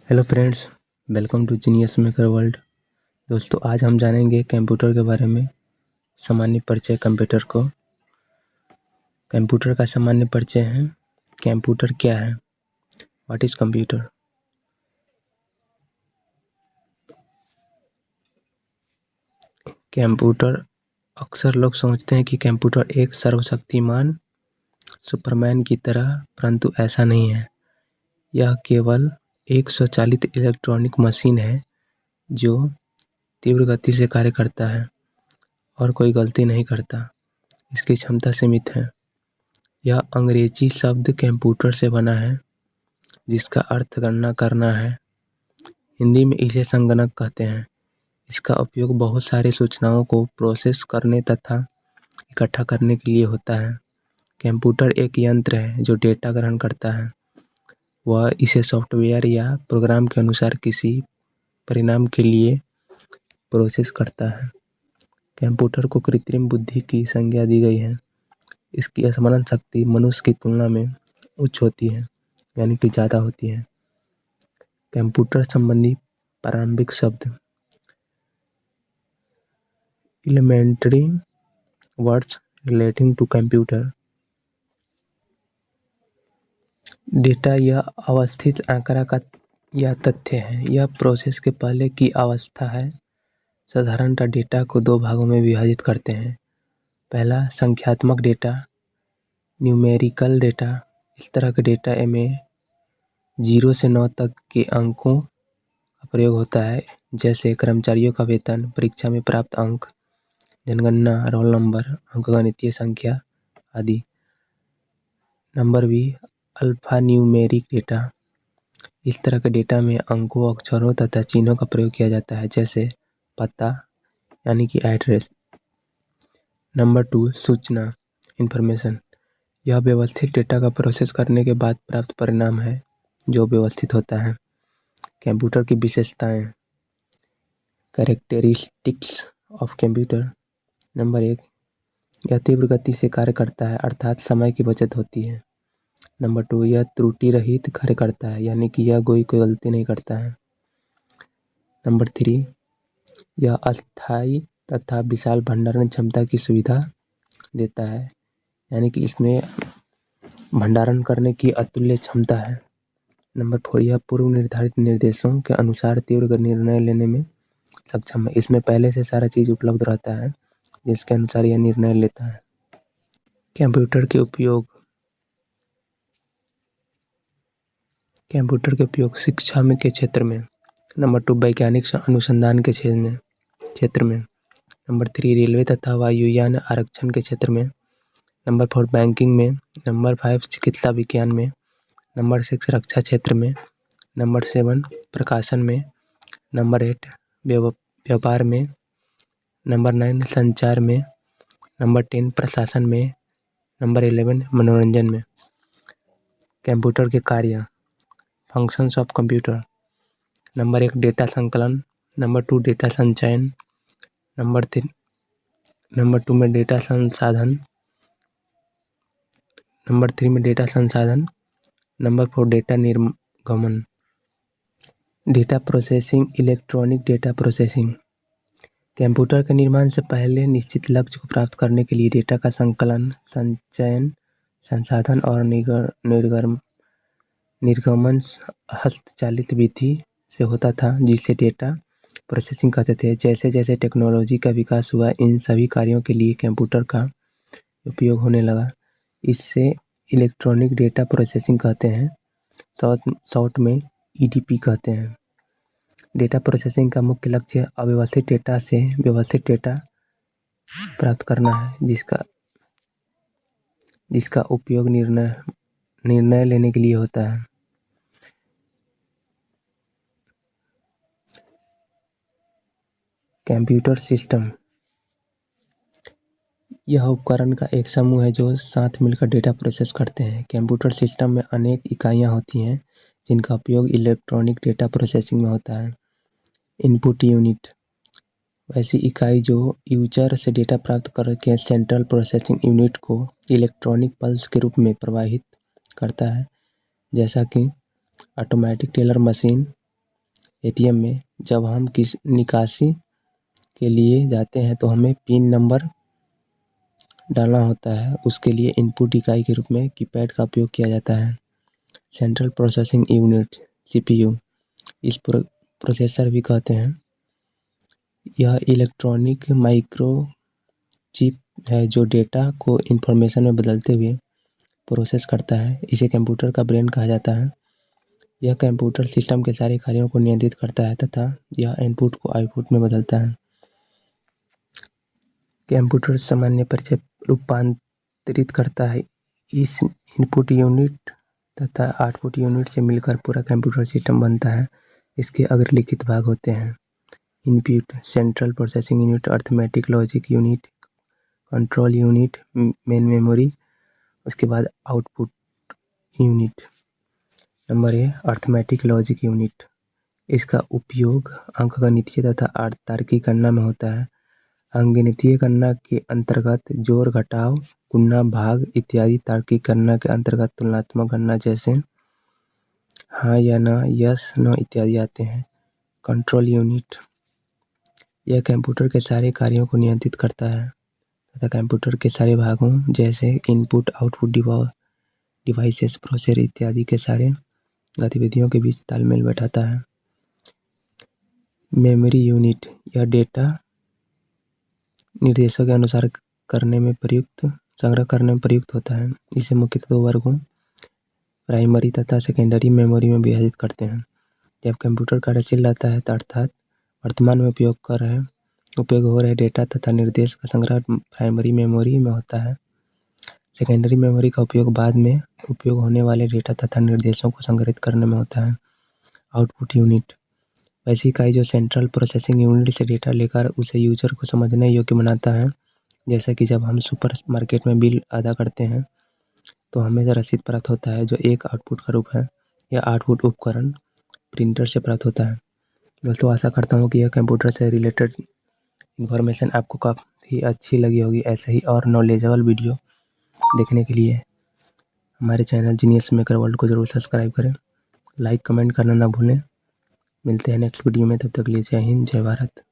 Hello friends, welcome to genius maker world. दोस्तों, आज हम जानेंगे कंप्यूटर के बारे में। सामान्य परिचय कंप्यूटर को। कंप्यूटर का सामान्य परिचय है। कंप्यूटर क्या है? What is computer? कंप्यूटर, अक्सर लोग सोचते हैं कि कंप्यूटर एक सर्वशक्तिमान सुपरमैन की तरह, परंतु ऐसा नहीं है। यह केवल एक स्वचालित इलेक्ट्रॉनिक मशीन है जो तीव्र गति से कार्य करता है और कोई गलती नहीं करता। इसकी क्षमता सीमित है। यह अंग्रेजी शब्द कंप्यूटर से बना है, जिसका अर्थ गणना करना है। हिंदी में इसे संगणक कहते हैं। इसका उपयोग बहुत सारी सूचनाओं को प्रोसेस करने तथा इकट्ठा करने के लिए होता है। कंप्यूटर एक यंत्र है जो डेटा ग्रहण करता है। वह इसे सॉफ्टवेयर या प्रोग्राम के अनुसार किसी परिणाम के लिए प्रोसेस करता है। कंप्यूटर को कृत्रिम बुद्धि की संज्ञा दी गई है। इसकी स्मरण शक्ति मनुष्य की तुलना में उच्च होती है, यानी कि ज़्यादा होती है। कंप्यूटर संबंधी प्रारंभिक शब्द। Elementary words relating to computer. Data यह अवस्थित आंकड़ा का यह तथ्य है। यह प्रोसेस के पहले की अवस्था है। साधारणतः डेटा को दो भागों में विभाजित करते हैं। पहला, संख्यात्मक डेटा, न्यूमेरिकल डेटा। इस तरह के डेटा में 0 से 9 तक के अंकों का प्रयोग होता है, जैसे कर्मचारियों का वेतन, परीक्षा में प्राप्त अंक, जनगणना, रोल नंबर, अंकगणितीय संख्या आदि। Number B, alpha numeric data. इस तरह के डेटा में अंकों, अक्षरों तथा चिन्हों का प्रयोग किया जाता है, जैसे पता यानी कि एड्रेस। नंबर 2, सूचना, इंफॉर्मेशन। यह व्यवस्थित डेटा का प्रोसेस करने के बाद प्राप्त परिणाम है जो व्यवस्थित होता है। कंप्यूटर की विशेषताएं। Characteristics of computer. नंबर 1, यह तीव्र गति से कार्य करता है, अर्थात समय की बचत होती है। नंबर 2, यह त्रुटि रहित कार्य करता है, यानी कि यह कोई गलती नहीं करता है। नंबर 3, यह अस्थायी तथा विशाल भंडारण क्षमता की सुविधा देता है, यानी कि इसमें भंडारण करने की अतुल्य क्षमता है। नंबर 4, यह पूर्व निर्धारित निर्देशों के अनुसार तीव्र निर्णय लेने में सक्षम है। इसमें पहले से सारा चीज़ उपलब्ध रहता है, जिसके अनुसार यह निर्णय लेता है। कंप्यूटर के उपयोग। कंप्यूटर के उपयोग शिक्षा में के क्षेत्र में। नंबर 2, वैज्ञानिक अनुसंधान के क्षेत्र में। नंबर 3, रेलवे तथा वायुयान आरक्षण के क्षेत्र में। नंबर 4, बैंकिंग में। नंबर 5, चिकित्सा विज्ञान में। नंबर 6, रक्षा क्षेत्र में। नंबर 7, प्रकाशन में। नंबर 8, व्यापार में। नंबर 9, संचार में। नंबर 10, प्रशासन में। नंबर 11, मनोरंजन में। कंप्यूटर के कार्य। Functions of computer. Number 1, data संकलन। नंबर 2, डेटा संचयन। नंबर 2 में डेटा संसाधन। नंबर 3 में डेटा संसाधन। नंबर 4, डेटा निर्गमन। Data processing, electronic data processing. Computer के निर्माण से पहले निश्चित लक्ष्य को प्राप्त करने के लिए डेटा का संकलन, संचयन, संसाधन और निर्गमन हस्तचालित विधि से होता था, जिसे डेटा प्रोसेसिंग कहते थे। जैसे जैसे टेक्नोलॉजी का विकास हुआ, इन सभी कार्यों के लिए कंप्यूटर का उपयोग होने लगा। इससे इलेक्ट्रॉनिक डेटा प्रोसेसिंग कहते हैं। शॉर्ट में ईडीपी कहते हैं। डेटा प्रोसेसिंग का मुख्य लक्ष्य अव्यवस्थित डेटा से व्यवस्थित डेटा प्राप्त करना है, जिसका उपयोग निर्णय लेने के लिए होता है। कंप्यूटर सिस्टम, यह उपकरण का एक समूह है जो साथ मिलकर डेटा प्रोसेस करते हैं। कंप्यूटर सिस्टम में अनेक इकाइयाँ होती हैं जिनका उपयोग इलेक्ट्रॉनिक डेटा प्रोसेसिंग में होता है। इनपुट यूनिट, वैसी इकाई जो यूजर से डेटा प्राप्त करके सेंट्रल प्रोसेसिंग यूनिट को इलेक्ट्रॉनिक पल्स के रूप में प्रवाहित करता है, जैसा कि ऑटोमेटिक टेलर मशीन, एटीएम में जब हम किस निकासी के लिए जाते हैं तो हमें पिन नंबर डालना होता है। उसके लिए इनपुट इकाई के रूप में कीपैड का उपयोग किया जाता है। सेंट्रल प्रोसेसिंग यूनिट सीपीयू, इस प्रोसेसर भी कहते हैं। यह इलेक्ट्रॉनिक माइक्रो चिप है जो डेटा को इंफॉर्मेशन में बदलते हुए प्रोसेस करता है। इसे कंप्यूटर का ब्रेन कहा जाता है। यह कंप्यूटर सिस्टम के सारे कार्यों को नियंत्रित करता है तथा यह इनपुट को आउटपुट में बदलता है। कंप्यूटर सामान्य परिचय रूपांतरित करता है। इस इनपुट यूनिट तथा आउटपुट यूनिट से मिलकर पूरा कंप्यूटर सिस्टम बनता है। इसके अग्रलिखित भाग होते हैं। Input central processing unit, arithmetic logic unit, control unit, main memory. उसके बाद output unit. Number A, arithmetic logic unit. इसका उपयोग अंकगणितीय तथा तार्किक गणना में होता है। अंकगणितीय गणना के अंतर्गत जोड़, घटाव, गुणा, भाग इत्यादि, तार्किक गणना के अंतर्गत तुलनात्मक गणना जैसे हाँ या ना, यस नो इत्यादि आते हैं। कंट्रोल यूनिट, यह कंप्यूटर के सारे कार्यों को नियंत्रित करता है तथा कंप्यूटर के सारे भागों जैसे इनपुट, आउटपुट, डिवाइसेस, प्रोसेसर इत्यादि के सारे गतिविधियों के बीच तालमेल बैठाता है। मेमोरी यूनिट, यह डेटा निर्देशों के अनुसार संग्रह करने में प्रयुक्त होता है। इसे मुख्यतः दो वर्गों, प्राइमरी तथा सेकेंडरी मेमोरी में विभाजित करते हैं। जब कंप्यूटर कार्यशील रहता है अर्थात वर्तमान में उपयोग हो रहे डेटा तथा निर्देश का संग्रह प्राइमरी मेमोरी में होता है। सेकेंडरी मेमोरी का उपयोग बाद में उपयोग होने वाले डेटा तथा निर्देशों को संग्रहित करने में होता है। आउटपुट यूनिट, वैसी इकाई जो सेंट्रल प्रोसेसिंग यूनिट से डेटा लेकर उसे यूजर को समझने योग्य बनाता है। जैसा कि जब हम सुपर मार्केट में बिल अदा करते हैं तो हमें रसीद प्राप्त होता है जो एक आउटपुट का रूप है। यह आउटपुट उपकरण प्रिंटर से प्राप्त होता है। दोस्तों, आशा करता हूँ कि यह कंप्यूटर से रिलेटेड इन्फॉर्मेशन आपको काफ़ी अच्छी लगी होगी। ऐसे ही और नॉलेजेबल वीडियो देखने के लिए हमारे चैनल जीनियस मेकर वर्ल्ड को ज़रूर सब्सक्राइब करें। लाइक कमेंट करना ना भूलें। मिलते हैं नेक्स्ट वीडियो में, तब तक के लिए जय हिंद, जय भारत।